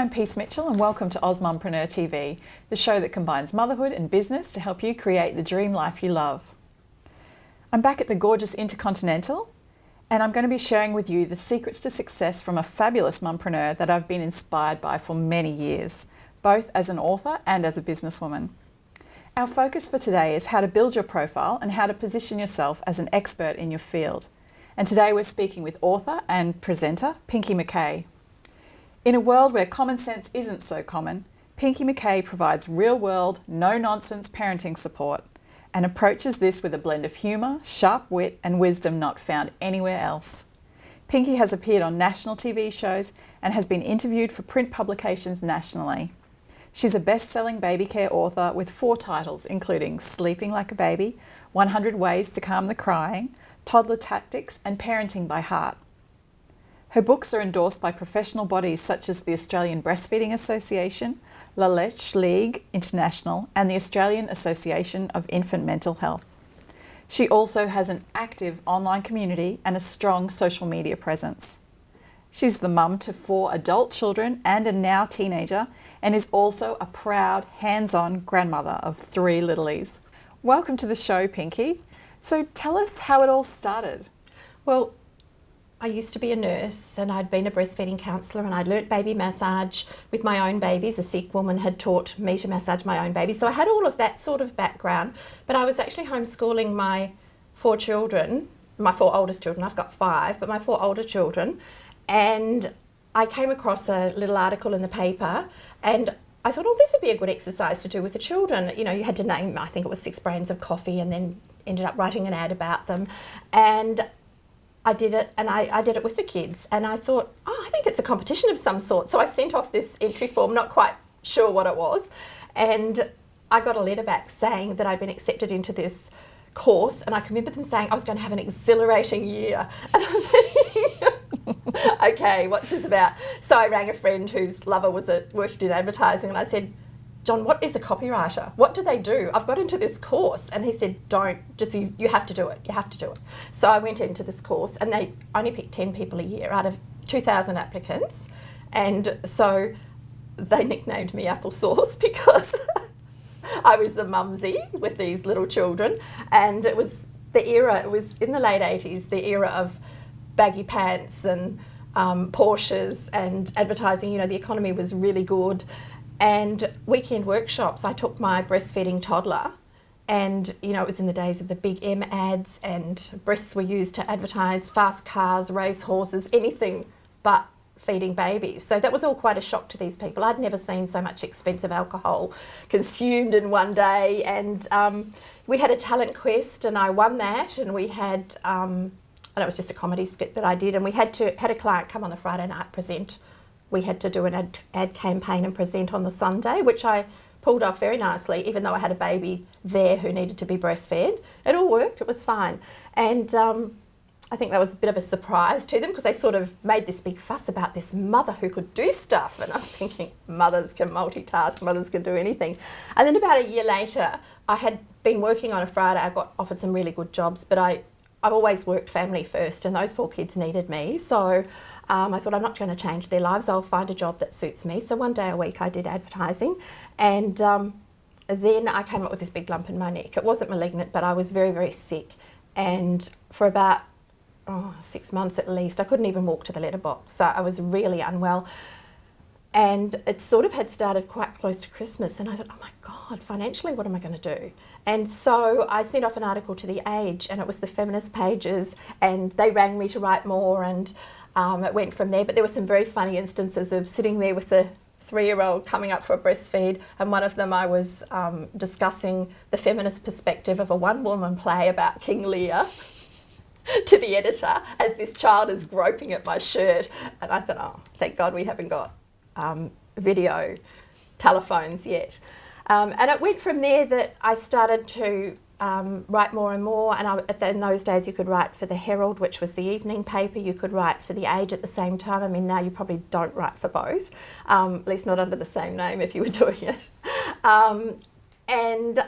I'm Peace Mitchell and welcome to AusMumpreneur TV, the show that combines motherhood and business to help you create the dream life you love. I'm back at the gorgeous Intercontinental and I'm going to be sharing with you the secrets to success from a fabulous mumpreneur that I've been inspired by for many years, both as an author and as a businesswoman. Our focus for today is how to build your profile and how to position yourself as an expert in your field. And today we're speaking with author and presenter Pinky McKay. In a world where common sense isn't so common, Pinky McKay provides real-world, no-nonsense parenting support and approaches this with a blend of humour, sharp wit and wisdom not found anywhere else. Pinky has appeared on national TV shows and has been interviewed for print publications nationally. She's a best-selling baby care author with 4 titles, including Sleeping Like a Baby, 100 Ways to Calm the Crying, Toddler Tactics and Parenting by Heart. Her books are endorsed by professional bodies such as the Australian Breastfeeding Association, La Leche League International and the Australian Association of Infant Mental Health. She also has an active online community and a strong social media presence. She's the mum to 4 adult children and a now teenager and is also a proud, hands-on grandmother of 3 littlies. Welcome to the show, Pinky. So tell us how it all started. Well, I used to be a nurse and I'd been a breastfeeding counsellor and I'd learnt baby massage with my own babies. A sick woman had taught me to massage my own babies. So I had all of that sort of background, but I was actually homeschooling my 4 children, my 4 oldest children. I've got 5, but my 4 older children. And I came across a little article in the paper and I thought, oh, this would be a good exercise to do with the children. You know, you had to name, I think it was 6 brands of coffee and then ended up writing an ad about them. And I did it, and I did it with the kids, and I thought, oh, I think it's a competition of some sort. So I sent off this entry form, not quite sure what it was, and I got a letter back saying that I'd been accepted into this course, and I can remember them saying I was going to have an exhilarating year. And I'm thinking, okay, what's this about? So I rang a friend whose lover was worked in advertising, and I said, John, what is a copywriter? What do they do? I've got into this course. And he said, you have to do it. You have to do it. So I went into this course and they only pick 10 people a year out of 2,000 applicants. And so they nicknamed me Applesauce because I was the mumsy with these little children. And it was the era, it was in the late 80s, the era of baggy pants and Porsches and advertising. You know, the economy was really good. And weekend workshops, I took my breastfeeding toddler and, you know, it was in the days of the big M ads and breasts were used to advertise fast cars, race horses, anything but feeding babies. So that was all quite a shock to these people. I'd never seen so much expensive alcohol consumed in one day. And we had a talent quest and I won that, and we had, and it was just a comedy skit that I did, and we had a client come on the Friday night, present. We had to do an ad campaign and present on the Sunday, which I pulled off very nicely, even though I had a baby there who needed to be breastfed. It all worked, it was fine. And I think that was a bit of a surprise to them because they sort of made this big fuss about this mother who could do stuff. And I'm thinking, mothers can multitask, mothers can do anything. And then about a year later, I had been working on a Friday. I got offered some really good jobs, but I've always worked family first, and those 4 kids needed me. So I thought, I'm not going to change their lives. I'll find a job that suits me. So one day a week I did advertising, and then I came up with this big lump in my neck. It wasn't malignant, but I was very, very sick. And for about 6 months at least, I couldn't even walk to the letterbox. So I was really unwell. And it sort of had started quite close to Christmas, and I thought, oh my God, financially, what am I going to do? And so I sent off an article to The Age, and it was the feminist pages, and they rang me to write more, and it went from there. But there were some very funny instances of sitting there with the 3-year-old coming up for a breastfeed, and one of them I was discussing the feminist perspective of a one-woman play about King Lear to the editor as this child is groping at my shirt. And I thought, oh, thank God we haven't got video telephones yet. And it went from there that I started to write more and more, and in those days you could write for the Herald, which was the evening paper. You could write for the Age at the same time. I mean, now you probably don't write for both, at least not under the same name if you were doing it. And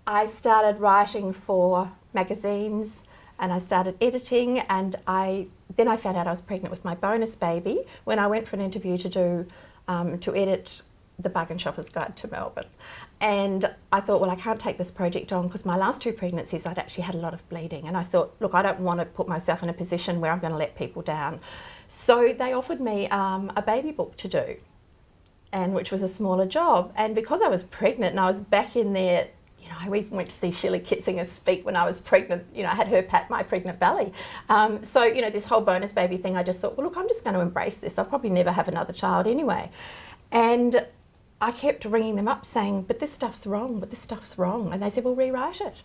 I started writing for magazines, and I started editing, and then I found out I was pregnant with my bonus baby when I went for an interview to do to edit the Bargain Shopper's Guide to Melbourne. And I thought, well, I can't take this project on because my last 2 pregnancies I'd actually had a lot of bleeding, and I thought, look, I don't want to put myself in a position where I'm going to let people down. So they offered me a baby book to do, and which was a smaller job. And because I was pregnant and I was back in there, you know, I even went to see Shirley Kitzinger speak when I was pregnant. You know, I had her pat my pregnant belly. So, you know, this whole bonus baby thing, I just thought, well, look, I'm just going to embrace this. I'll probably never have another child anyway. And I kept ringing them up saying, but this stuff's wrong, but this stuff's wrong. And they said, well, rewrite it.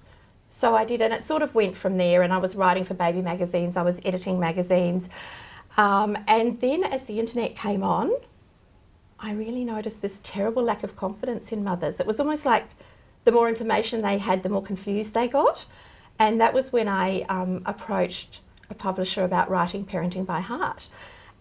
So I did, and it sort of went from there. And I was writing for baby magazines, I was editing magazines. And then as the internet came on, I really noticed this terrible lack of confidence in mothers. It was almost like the more information they had, the more confused they got. And that was when I approached a publisher about writing Parenting by Heart.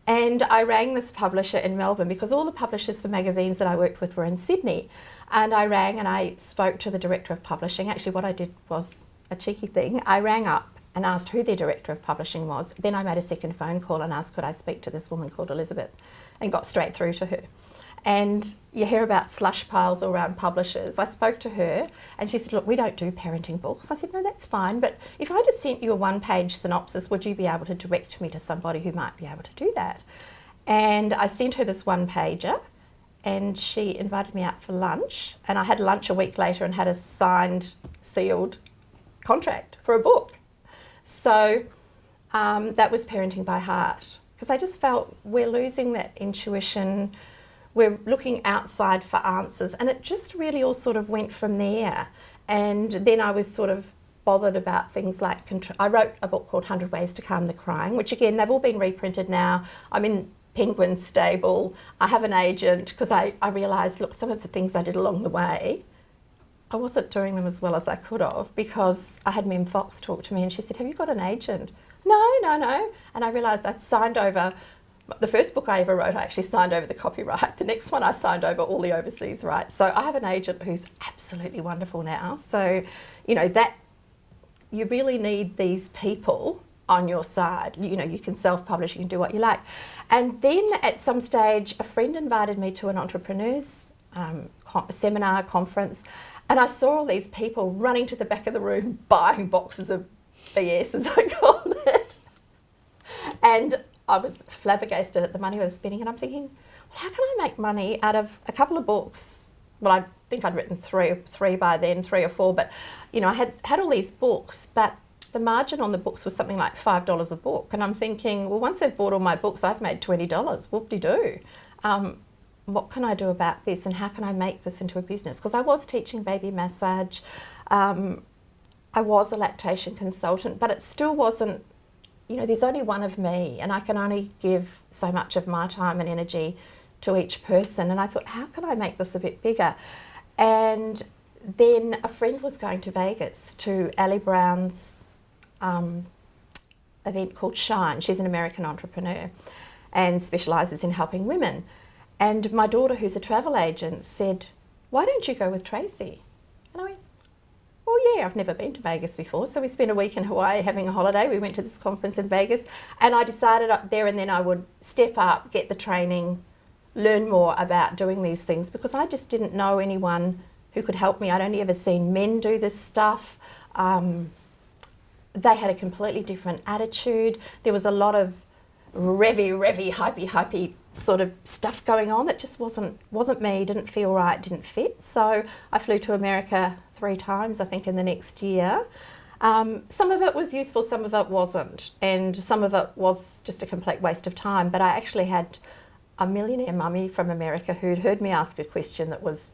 And I rang this publisher in Melbourne because all the publishers for magazines that I worked with were in Sydney. And I rang and I spoke to the director of publishing. Actually, what I did was a cheeky thing. I rang up and asked who their director of publishing was. Then I made a second phone call and asked, could I speak to this woman called Elizabeth, and got straight through to her. And you hear about slush piles around publishers. I spoke to her and she said, look, we don't do parenting books. I said, no, that's fine. But if I just sent you a 1-page synopsis, would you be able to direct me to somebody who might be able to do that? And I sent her this 1-pager and she invited me out for lunch. And I had lunch a week later and had a signed, sealed contract for a book. So that was Parenting by Heart, because I just felt we're losing that intuition. We're looking outside for answers, and it just really all sort of went from there. And then I was sort of bothered about things like, I wrote a book called 100 Ways to Calm the Crying, which again, they've all been reprinted now. I'm in Penguin's stable. I have an agent because I realised, look, some of the things I did along the way, I wasn't doing them as well as I could have, because I had Mem Fox talk to me and she said, have you got an agent? No. And I realised I'd signed over. The first book I ever wrote, I actually signed over the copyright. The next one, I signed over all the overseas rights. So I have an agent who's absolutely wonderful now. So, you know, that you really need these people on your side. You know, you can self-publish, you can do what you like. And then at some stage, a friend invited me to an entrepreneur's seminar, conference, and I saw all these people running to the back of the room buying boxes of BS, as I called it. And I was flabbergasted at the money they were spending, and I'm thinking, well, how can I make money out of a couple of books? Well, I think I'd written three by then, 3 or 4, but you know, I had all these books, but the margin on the books was something like $5 a book, and I'm thinking, well, once they've bought all my books, I've made $20. Whoop-de-doo. What can I do about this, and how can I make this into a business? Because I was teaching baby massage, I was a lactation consultant, but it still wasn't, you know, there's only one of me and I can only give so much of my time and energy to each person. And I thought, how can I make this a bit bigger? And then a friend was going to Vegas to Ali Brown's event called Shine. She's an American entrepreneur and specialises in helping women. And my daughter, who's a travel agent, said, why don't you go with Tracy? And I went, well, yeah, I've never been to Vegas before. So we spent a week in Hawaii having a holiday. We went to this conference in Vegas, and I decided up there and then I would step up, get the training, learn more about doing these things, because I just didn't know anyone who could help me. I'd only ever seen men do this stuff. They had a completely different attitude. There was a lot of revvy, hypey sort of stuff going on that just wasn't me, didn't feel right, didn't fit. So I flew to America 3 times, I think, in the next year. Some of it was useful, some of it wasn't, and some of it was just a complete waste of time. But I actually had a millionaire mummy from America who'd heard me ask a question that was,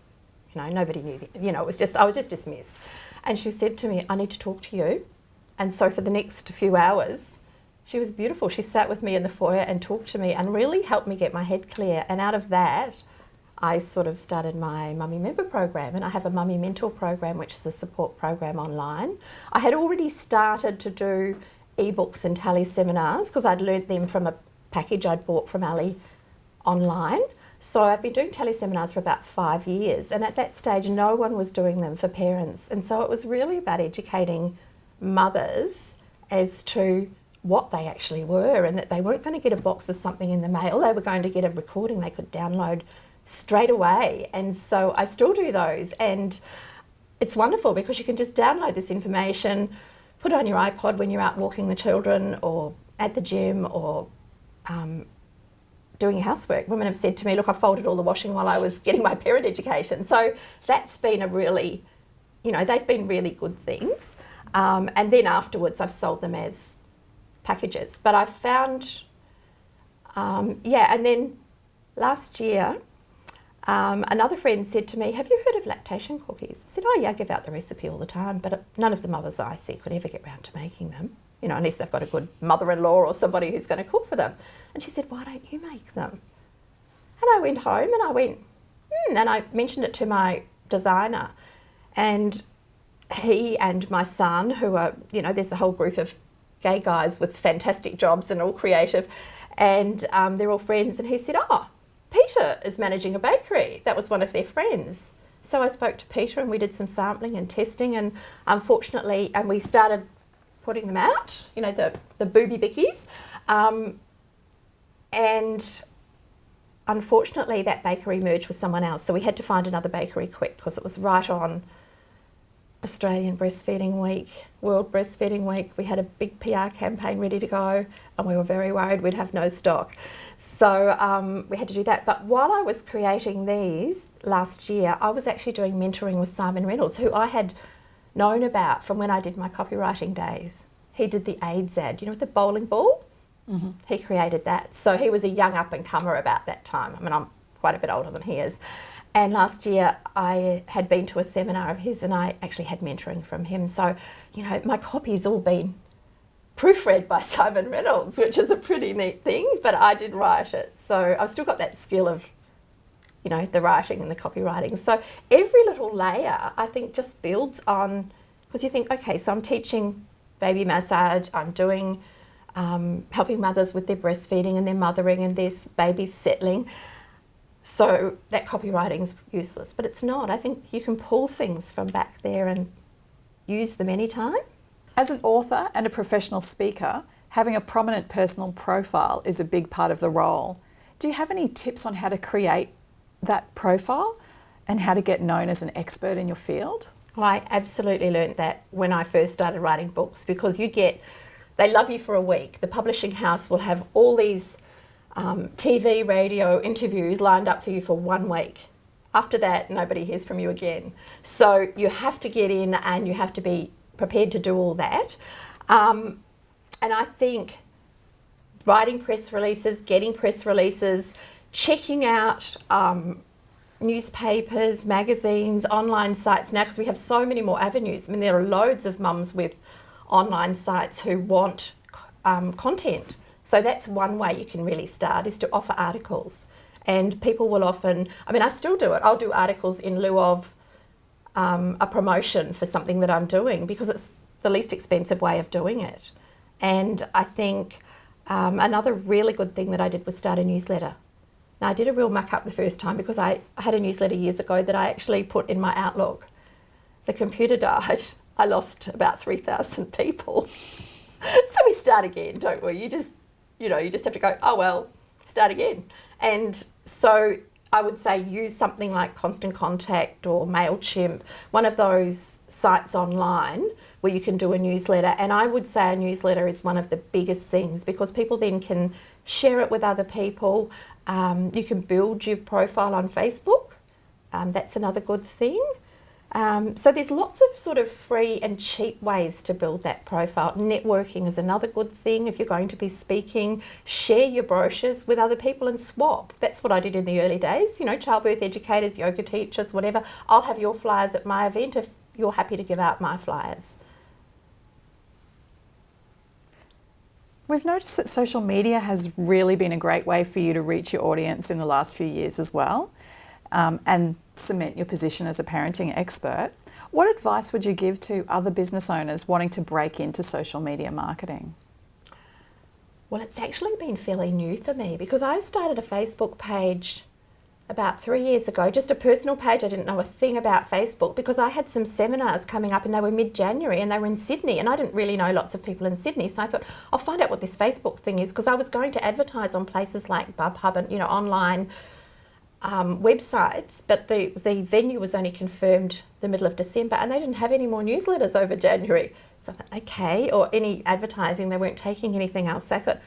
you know, nobody knew, you know, I was just dismissed. And she said to me, I need to talk to you. And so for the next few hours, she was beautiful. She sat with me in the foyer and talked to me and really helped me get my head clear. And out of that, I sort of started my Mummy Member program, and I have a Mummy Mentor program, which is a support program online. I had already started to do ebooks and tally seminars because I'd learnt them from a package I'd bought from Ali online. So I've been doing tally seminars for about 5 years, and at that stage no one was doing them for parents. And so it was really about educating mothers as to what they actually were, and that they weren't going to get a box of something in the mail. They were going to get a recording they could download straight away. And so I still do those. And it's wonderful because you can just download this information, put it on your iPod when you're out walking the children or at the gym or doing housework. Women have said to me, look, I folded all the washing while I was getting my parent education. So that's been a really, they've been really good things. And then afterwards I've sold them as packages. But I've found, and then last year, another friend said to me, have you heard of lactation cookies? I said, oh yeah, I give out the recipe all the time, but none of the mothers I see could ever get round to making them, unless they've got a good mother-in-law or somebody who's going to cook for them. And she said, why don't you make them? And I went home and I went, and I mentioned it to my designer, and he and my son, who are, there's a whole group of gay guys with fantastic jobs and all creative, and they're all friends, and he said, oh, Peter is managing a bakery. That was one of their friends. So I spoke to Peter and we did some sampling and testing, and unfortunately, and we started putting them out, the booby bickies. And unfortunately that bakery merged with someone else. So we had to find another bakery quick because it was right on Australian Breastfeeding Week, World Breastfeeding Week. We had a big PR campaign ready to go and we were very worried we'd have no stock. So we had to do that. But while I was creating these last year, I was actually doing mentoring with Simon Reynolds, who I had known about from when I did my copywriting days. He did the AIDS ad, with the bowling ball? Mm-hmm. He created that. So he was a young up-and-comer about that time. I mean, I'm quite a bit older than he is. And last year I had been to a seminar of his and I actually had mentoring from him. So, my copy's all been proofread by Simon Reynolds, which is a pretty neat thing, but I did write it. So I've still got that skill of, the writing and the copywriting. So every little layer, I think, just builds on, because you think, okay, so I'm teaching baby massage, I'm doing, helping mothers with their breastfeeding and their mothering and their babies settling. So that copywriting's useless, but it's not. I think you can pull things from back there and use them anytime. As an author and a professional speaker, having a prominent personal profile is a big part of the role. Do you have any tips on how to create that profile and how to get known as an expert in your field? Well, I absolutely learnt that when I first started writing books, because they love you for a week. The publishing house will have all these TV, radio interviews lined up for you for 1 week. After that, nobody hears from you again. So you have to get in and you have to be prepared to do all that. And I think writing press releases, getting press releases, checking out newspapers, magazines, online sites now, because we have so many more avenues. I mean, there are loads of mums with online sites who want content. So that's one way you can really start, is to offer articles. And people will often, I still do it. I'll do articles in lieu of a promotion for something that I'm doing because it's the least expensive way of doing it. And I think another really good thing that I did was start a newsletter. Now, I did a real muck up the first time because I had a newsletter years ago that I actually put in my Outlook. The computer died. I lost about 3,000 people. So we start again, don't we? You just have to go, oh, well, start again. And so I would say use something like Constant Contact or MailChimp, one of those sites online where you can do a newsletter. And I would say a newsletter is one of the biggest things because people then can share it with other people. You can build your profile on Facebook. That's another good thing. So there's lots of sort of free and cheap ways to build that profile. Networking is another good thing. If you're going to be speaking, share your brochures with other people and swap. That's what I did in the early days. Childbirth educators, yoga teachers, whatever. I'll have your flyers at my event if you're happy to give out my flyers. We've noticed that social media has really been a great way for you to reach your audience in the last few years as well. And cement your position as a parenting expert. What advice would you give to other business owners wanting to break into social media marketing? Well, it's actually been fairly new for me because I started a Facebook page about 3 years ago, just a personal page. I didn't know a thing about Facebook because I had some seminars coming up and they were mid-January and they were in Sydney and I didn't really know lots of people in Sydney. So I thought, I'll find out what this Facebook thing is because I was going to advertise on places like BubHub and, online websites, but the venue was only confirmed the middle of December, and they didn't have any more newsletters over January. So I thought, okay, or any advertising, they weren't taking anything else. So I thought,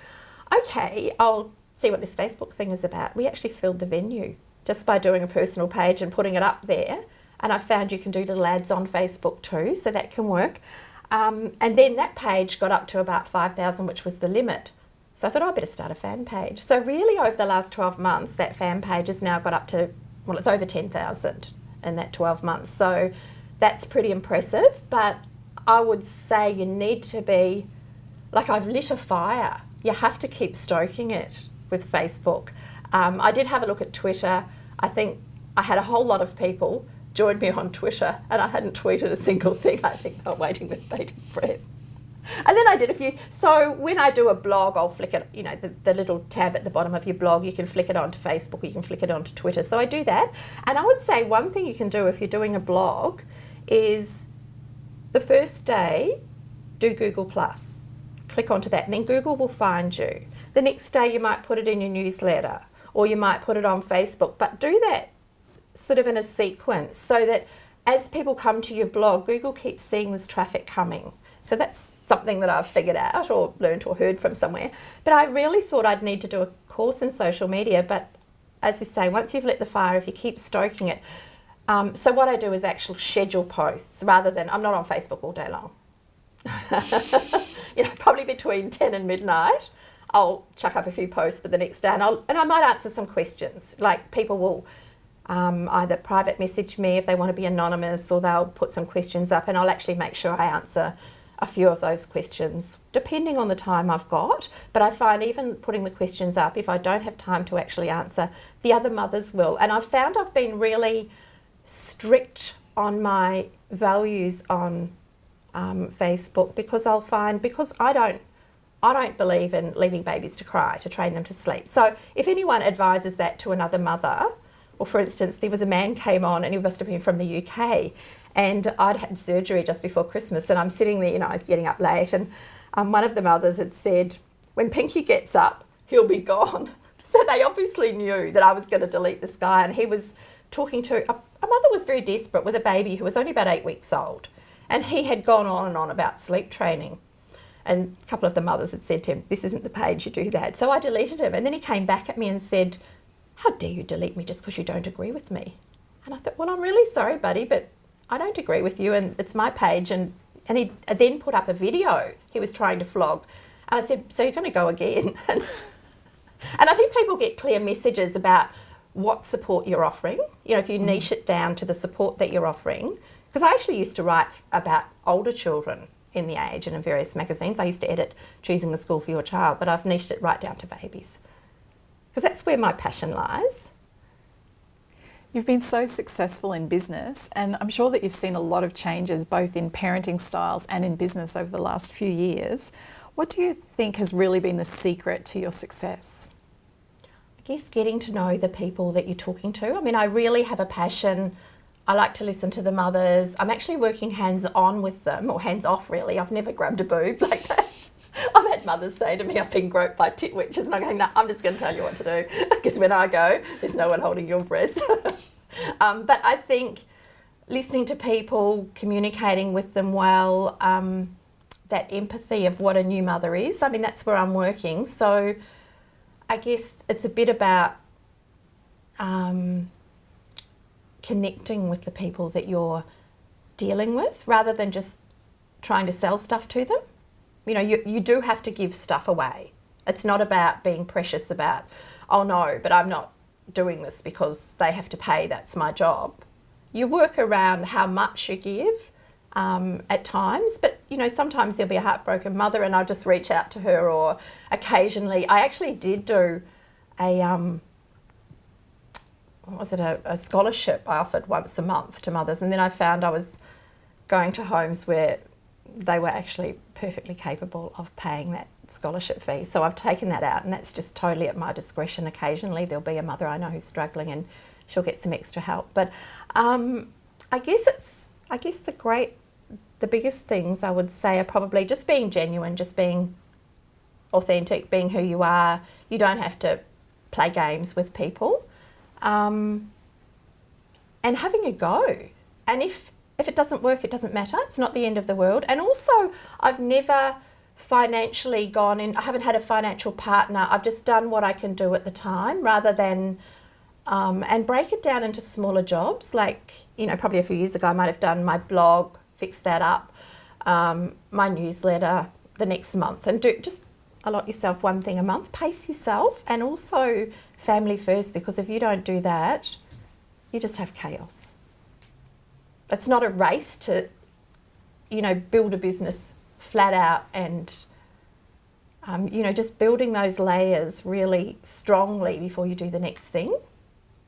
okay, I'll see what this Facebook thing is about. We actually filled the venue just by doing a personal page and putting it up there. And I found you can do little ads on Facebook too, so that can work. And then that page got up to about 5,000, which was the limit. So I thought, I better start a fan page. So really over the last 12 months, that fan page has now got up to, well, it's over 10,000 in that 12 months. So that's pretty impressive. But I would say you need to be, like, I've lit a fire. You have to keep stoking it with Facebook. I did have a look at Twitter. I think I had a whole lot of people join me on Twitter, and I hadn't tweeted a single thing. I think I'm waiting with bated breath. And then I did a few. So when I do a blog, I'll flick it, you know, the little tab at the bottom of your blog, you can flick it onto Facebook, or you can flick it onto Twitter. So I do that. And I would say one thing you can do if you're doing a blog is the first day, do Google+. Click onto that, and then Google will find you. The next day you might put it in your newsletter, or you might put it on Facebook, but do that sort of in a sequence so that as people come to your blog, Google keeps seeing this traffic coming. So that's something that I've figured out or learnt or heard from somewhere. But I really thought I'd need to do a course in social media. But as you say, once you've lit the fire, if you keep stoking it. So what I do is actual schedule posts rather than, I'm not on Facebook all day long. You know, probably between 10 and midnight, I'll chuck up a few posts for the next day, and I might answer some questions. Like, people will either private message me if they want to be anonymous, or they'll put some questions up, and I'll actually make sure I answer a few of those questions depending on the time I've got. But I find even putting the questions up, if I don't have time to actually answer, the other mothers will. And I've found I've been really strict on my values on Facebook, because I'll find, because I don't believe in leaving babies to cry, to train them to sleep. So if anyone advises that to another mother, or for instance, there was a man came on, and he must have been from the UK, and I'd had surgery just before Christmas, and I'm sitting there, you know, I was getting up late, and one of the mothers had said, when Pinky gets up, he'll be gone. So they obviously knew that I was going to delete this guy, and he was talking to, a mother was very desperate with a baby who was only about 8 weeks old, and he had gone on and on about sleep training. And a couple of the mothers had said to him, this isn't the page, you do that. So I deleted him, and then he came back at me and said, how dare you delete me just because you don't agree with me? And I thought, well, I'm really sorry, buddy, but I don't agree with you, and it's my page. And he then put up a video he was trying to flog. And I said, so you're going to go again? And I think people get clear messages about what support you're offering. You know, if you niche it down to the support that you're offering. Because I actually used to write about older children in The Age and in various magazines. I used to edit Choosing the School for Your Child, but I've niched it right down to babies, because that's where my passion lies. You've been so successful in business, and I'm sure that you've seen a lot of changes both in parenting styles and in business over the last few years. What do you think has really been the secret to your success? I guess getting to know the people that you're talking to. I mean, I really have a passion. I like to listen to the mothers. I'm actually working hands-on with them, or hands-off really. I've never grabbed a boob like that. I've had mothers say to me, I've been groped by tit witches, and I'm going, no, I'm just going to tell you what to do, because when I go, there's no one holding your breast. But I think listening to people, communicating with them well, that empathy of what a new mother is, I mean, that's where I'm working. So I guess it's a bit about connecting with the people that you're dealing with, rather than just trying to sell stuff to them. You know, you do have to give stuff away. It's not about being precious about, oh no, but I'm not doing this because they have to pay, that's my job. You work around how much you give at times, but you know, sometimes there'll be a heartbroken mother and I'll just reach out to her, or occasionally, I actually did do a scholarship I offered once a month to mothers, and then I found I was going to homes where they were actually perfectly capable of paying that scholarship fee. So I've taken that out, and that's just totally at my discretion. Occasionally there'll be a mother I know who's struggling and she'll get some extra help. But I guess the biggest things I would say are probably just being genuine, just being authentic, being who you are. You don't have to play games with people. and having a go. And if it doesn't work, it doesn't matter. It's not the end of the world. And also, I've never financially gone in, I haven't had a financial partner. I've just done what I can do at the time rather than, and break it down into smaller jobs. Like, you know, probably a few years ago, I might have done my blog, fix that up, my newsletter the next month, and just allot yourself one thing a month, pace yourself, and also family first, because if you don't do that, you just have chaos. It's not a race to, you know, build a business flat out and, you know, just building those layers really strongly before you do the next thing.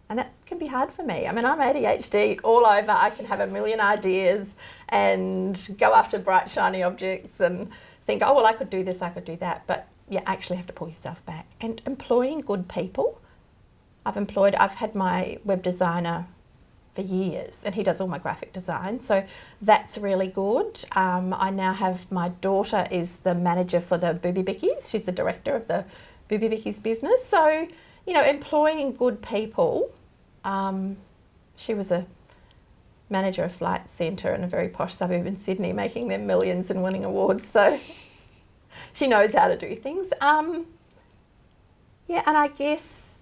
And that can be hard for me. I mean, I'm ADHD all over. I can have a million ideas and go after bright, shiny objects and think, oh, well, I could do this, I could do that. But you actually have to pull yourself back. And employing good people. I've had my web designer for years, and he does all my graphic design, so that's really good. I now have, my daughter is the manager for the Booby Bickies. She's the director of the Booby Bickies business. So, you know, employing good people. She was a manager of Flight Centre in a very posh suburb in Sydney, making them millions and winning awards, so she knows how to do things. Yeah, and I guess,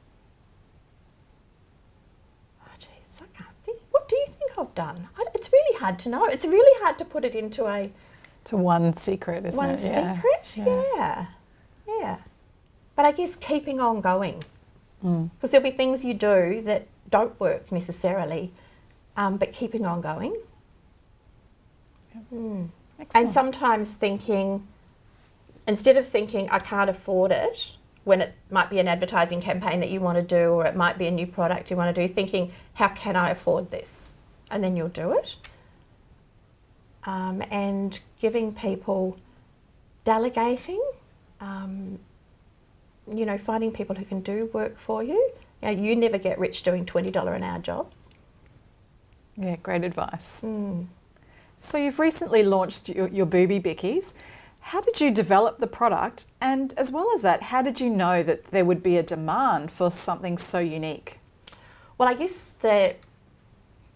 what do you think I've done? It's really hard to know. It's really hard to put it into one secret, isn't it? One secret, yeah. But I guess keeping on going. Because there'll be things you do that don't work necessarily, but keeping on going. And sometimes thinking, instead of thinking I can't afford it, when it might be an advertising campaign that you want to do, or it might be a new product you want to do, thinking, how can I afford this? And then you'll do it. And giving people, delegating, you know, finding people who can do work for you. You know, you never get rich doing $20 an hour jobs. Yeah, great advice. So you've recently launched your Booby Bickies. How did you develop the product? And as well as that, how did you know that there would be a demand for something so unique? Well, I guess the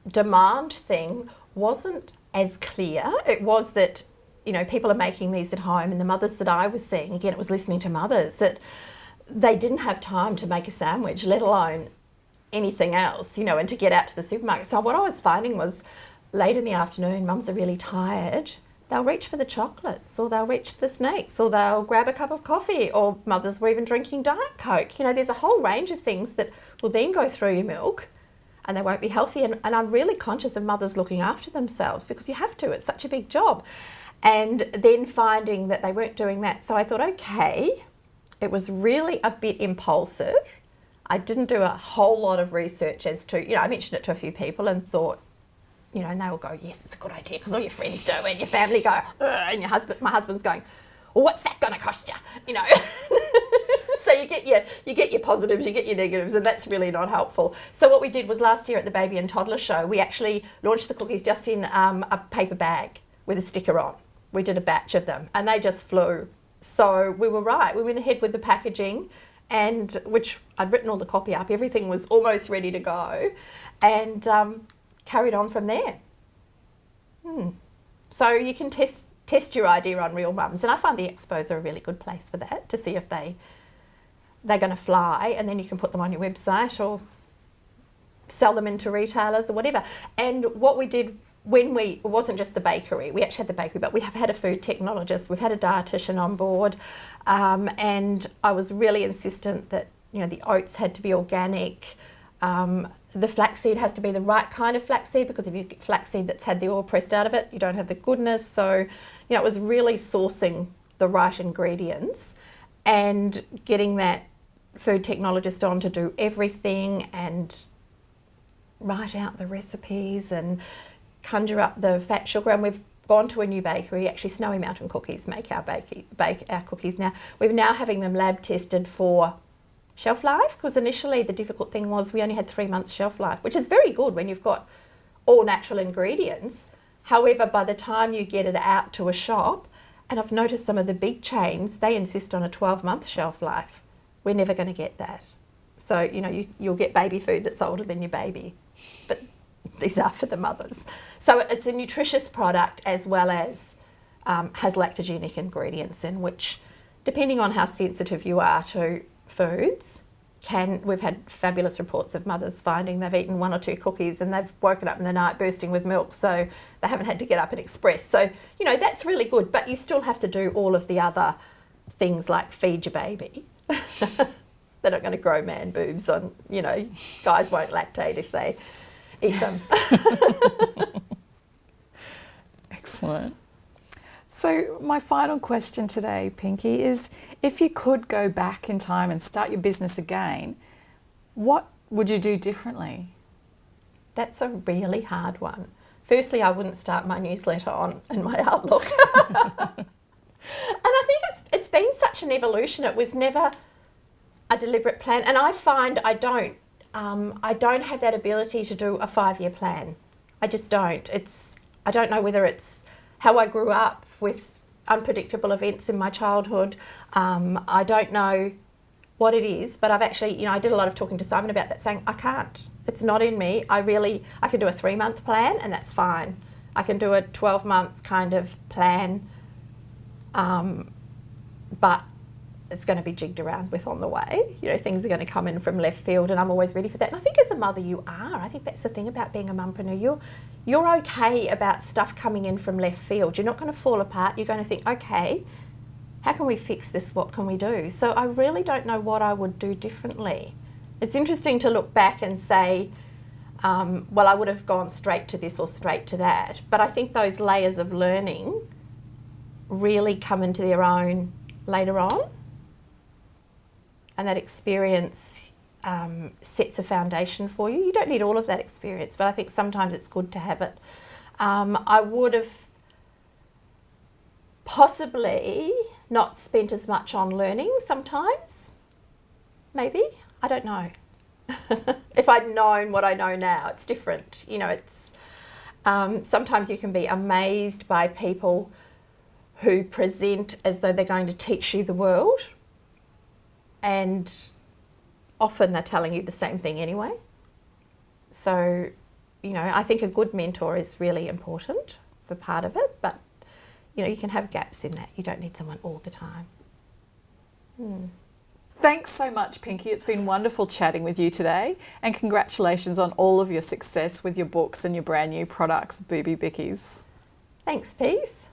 demand thing wasn't as clear. It was that, you know, people are making these at home, and the mothers that I was seeing, again, it was listening to mothers, that they didn't have time to make a sandwich, let alone anything else, you know, and to get out to the supermarket. So what I was finding was late in the afternoon, mums are really tired. They'll reach for the chocolates, or they'll reach for the snacks, or they'll grab a cup of coffee, or mothers were even drinking Diet Coke. You know, there's a whole range of things that will then go through your milk, and they won't be healthy. And I'm really conscious of mothers looking after themselves, because you have to, it's such a big job. And then finding that they weren't doing that. So I thought, okay, it was really a bit impulsive. I didn't do a whole lot of research as to, you know, I mentioned it to a few people and thought, you know, and they will go, yes, it's a good idea, because all your friends do, and your family go, and my husband's going, well, what's that going to cost you? You know, so you get your positives, you get your negatives, and that's really not helpful. So what we did was last year at the Baby and Toddler Show, we actually launched the cookies just in a paper bag with a sticker on. We did a batch of them, and they just flew. So we were right. We went ahead with the packaging, and which I'd written all the copy up. Everything was almost ready to go, and carried on from there. So you can test your idea on real mums, and I find the expos are a really good place for that, to see if they're going to fly, and then you can put them on your website or sell them into retailers or whatever. And what we did it wasn't just the bakery, we actually had the bakery, but we have had a food technologist, we've had a dietitian on board, and I was really insistent that, you know, the oats had to be organic. The flaxseed has to be the right kind of flaxseed, because if you get flaxseed that's had the oil pressed out of it, you don't have the goodness. So, you know, it was really sourcing the right ingredients and getting that food technologist on to do everything and write out the recipes and conjure up the fat, sugar. And we've gone to a new bakery, actually Snowy Mountain Cookies make our cookies now. We're now having them lab tested for shelf life, because initially the difficult thing was we only had 3 months shelf life, which is very good when you've got all natural ingredients. However, by the time you get it out to a shop, and I've noticed some of the big chains, they insist on a 12-month shelf life. We're never going to get that. So, you know, you'll get baby food that's older than your baby, but these are for the mothers. So it's a nutritious product as well as has lactogenic ingredients in, which, depending on how sensitive you are to foods, we've had fabulous reports of mothers finding they've eaten 1 or 2 cookies and they've woken up in the night bursting with milk, so they haven't had to get up and express. So, you know, that's really good, but you still have to do all of the other things like feed your baby. They're not going to grow man boobs on, you know, guys won't lactate if they eat them. Excellent. So my final question today, Pinky, is if you could go back in time and start your business again, what would you do differently? That's a really hard one. Firstly, I wouldn't start my newsletter in my Outlook. And I think it's been such an evolution. It was never a deliberate plan, and I find I don't have that ability to do a 5-year plan. I just don't. I don't know whether it's how I grew up with unpredictable events in my childhood. I don't know what it is, but I've actually, you know, I did a lot of talking to Simon about that, saying I can't. It's not in me. I can do a 3-month plan, and that's fine. I can do a 12-month kind of plan, but it's going to be jigged around with on the way. You know, things are going to come in from left field, and I'm always ready for that. And I think as a mother you are. I think that's the thing about being a mumpreneur. You're okay about stuff coming in from left field. You're not going to fall apart. You're going to think, okay, how can we fix this? What can we do? So I really don't know what I would do differently. It's interesting to look back and say, well, I would have gone straight to this or straight to that. But I think those layers of learning really come into their own later on. And that experience sets a foundation for you. You don't need all of that experience, but I think sometimes it's good to have it. I would have possibly not spent as much on learning sometimes, maybe. I don't know. If I'd known what I know now, it's different. You know, it's sometimes you can be amazed by people who present as though they're going to teach you the world, and often they're telling you the same thing anyway. So, you know, I think a good mentor is really important for part of it, but, you know, you can have gaps in that. You don't need someone all the time. Thanks so much, Pinky. It's been wonderful chatting with you today, and congratulations on all of your success with your books and your brand new products, Booby Bickies. Thanks, Peace.